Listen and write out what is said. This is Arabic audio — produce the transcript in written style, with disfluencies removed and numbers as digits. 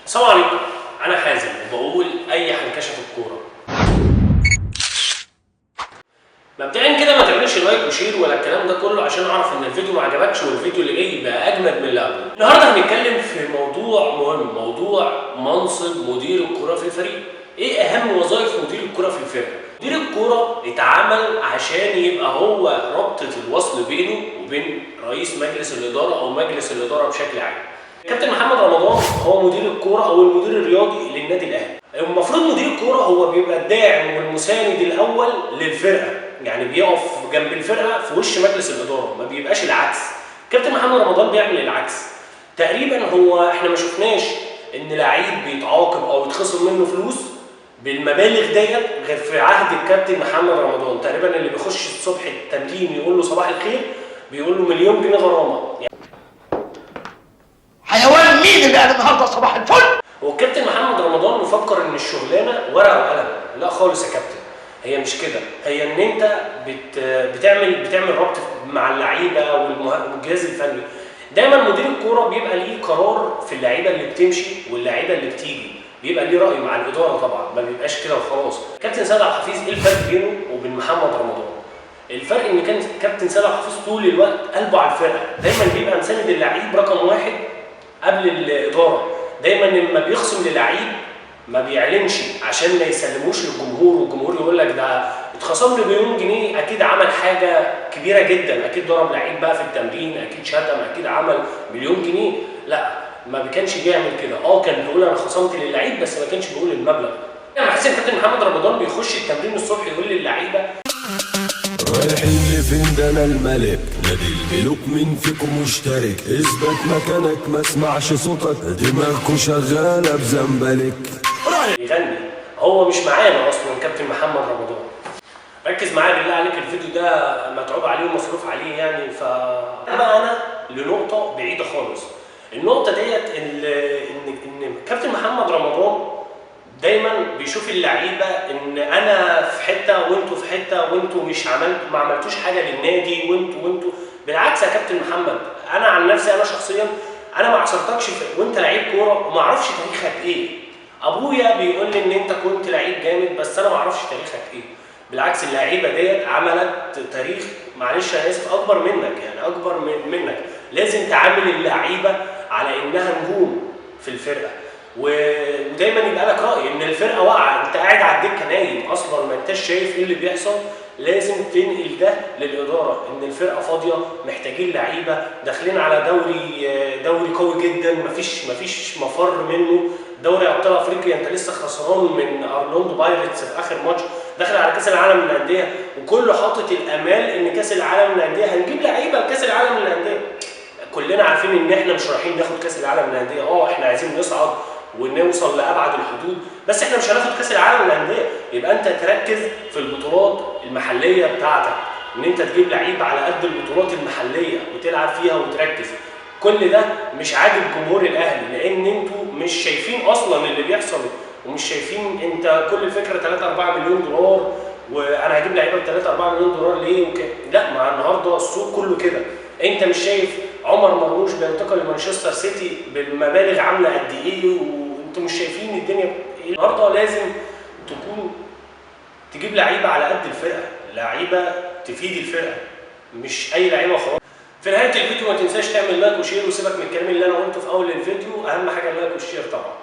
السلام عليكم، انا حازم وبقول اي حنكشه في الكوره. مبدئيا كده ما تعملش لايك وشير ولا الكلام ده كله عشان اعرف ان الفيديو ما عجبكش والفيديو اللي جاي بقى اجمد من اللي قبله. النهارده هنتكلم في موضوع مهم، موضوع منصب مدير الكوره في الفريق. ايه اهم وظائف مدير الكوره في الفرقه؟ مدير الكوره اتعمل عشان يبقى هو رابطه الوصل بينه وبين رئيس مجلس الاداره او مجلس الاداره بشكل عام. كابتن محمد رمضان هو مدير الكوره او المدير الرياضي للنادي الاهلي. المفروض مدير الكوره هو بيبقى الداعم والمساند الاول للفرقه، يعني بيقف جنب الفرقه في وش مجلس الاداره، ما بيبقاش العكس. كابتن محمد رمضان بيعمل العكس تقريبا. هو احنا ما شفناش ان لعيب بيتعاقب او يتخصم منه فلوس بالمبالغ ديت غير في عهد الكابتن محمد رمضان. تقريبا اللي بيخش الصبح التمرين يقول له صباح الخير بيقول له مليون جنيه غرامه. حيوان مين اللي قال النهارده صباح الفل؟ هو الكابتن محمد رمضان مفكر ان الشغلانه ورقه وقلم. لا خالص يا كابتن، هي مش كده. هي ان انت بتعمل ربط مع اللعيبه والجهاز الفني. دايما مدير الكوره بيبقى ليه قرار في اللعيبه اللي بتمشي واللعيبه اللي بتيجي، بيبقى ليه راي مع الاداره طبعا، ما بيبقاش كده وخلاص. كابتن سيد عبد الحفيظ ايه الفرق بينه وبين محمد رمضان؟ الفرق ان كان كابتن سيد عبد الحفيظ طول الوقت قلبه على الفرقه، دايما بيبقى مساند اللعيب رقم واحد قبل الاداره. دايما لما بيخصم للعيب ما بيعلنش عشان ما يسلموش للجمهور والجمهور يقول لك ده اتخصم له مليون جنيه، اكيد عمل حاجه كبيره جدا، اكيد ضرب لعيب بقى في التمرين، اكيد شتم، اكيد عمل مليون جنيه. لا، ما كانش بيعمل كده. كان بيقول انا خصمت للعيب بس ما كانش بيقول المبلغ. انا بحس ان كابتن محمد رمضان بيخش التمرين الصبح يقول للعيبه رايحين لفين؟ ده انا الملك، نادي الملوك، مين فيكم مشترك؟ اثبت مكانك ما اسمعش صوتك، دماغكوا شغاله بزنبلك. يغني. هو مش معانا اصلا كابتن محمد رمضان. ركز معايا بالله عليك، الفيديو ده متعوب عليه ومصروف عليه يعني. انا لنقطه بعيده خالص. النقطه ديت ان كابتن محمد رمضان دايما بيشوف اللعيبه ان انا في حته وانتوا في حته، وانتوا ما عملتوش حاجه للنادي، وانتوا بالعكس. يا كابتن محمد، انا عن نفسي انا شخصيا انا ما عصرتكش وانت لعيب كوره وما اعرفش تاريخك ايه. ابويا بيقول لي ان انت كنت لعيب جامد بس انا ما اعرفش تاريخك ايه. بالعكس، اللعيبه ديت عملت تاريخ، معلش انا اسف، اكبر منك، يعني اكبر منك. لازم تعامل اللعيبه على انها نجوم في الفرقه، ودايما يبقى لك راي. ان الفرقه واقعه، انت قاعد على الدكه نايم اصلا ما انتش شايف ايه اللي بيحصل، لازم تنقل ده للاداره ان الفرقه فاضيه، محتاجين لعيبه، داخلين على دوري قوي جدا، مفيش مفر منه. دوري ابطال افريقيا انت لسه خسران من ارلاندو بايرتس في اخر ماتش، داخل على كاس العالم للانديه وكله حاطط الامال ان كاس العالم للانديه هنجيب لعيبه لكاس العالم للانديه. كلنا عارفين ان احنا مش رايحين ناخد كاس العالم للانديه. احنا عايزين نصعد ونوصل لابعد الحدود، بس احنا مش هناخد كاس العالم للانديه. يبقى انت تركز في البطولات المحليه بتاعتك، ان انت تجيب لعيبه على قد البطولات المحليه وتلعب فيها وتركز. كل ده مش عاجب جمهور الاهلي، لان انتوا مش شايفين اصلا اللي بيحصل، ومش شايفين. انت كل الفكره 3-4 مليون دولار، وانا هجيب لعيبه ب 3-4 مليون دولار ليه لا، مع النهارده السوق كله كده. انت مش شايف عمر مرموش بينتقل لمانشستر سيتي بالمبالغ عامله قد ايه، وانتوا مش شايفين الدنيا ايه. النهارده لازم تجيب لعيبه على قد الفرقه، لعيبه تفيد الفرقه، مش اي لعيبه وخلاص. في نهايه الفيديو ما تنساش تعمل لايك وشير، وسيبك من الكلام اللي انا قلته في اول الفيديو، اهم حاجه اللايك والشير طبعا.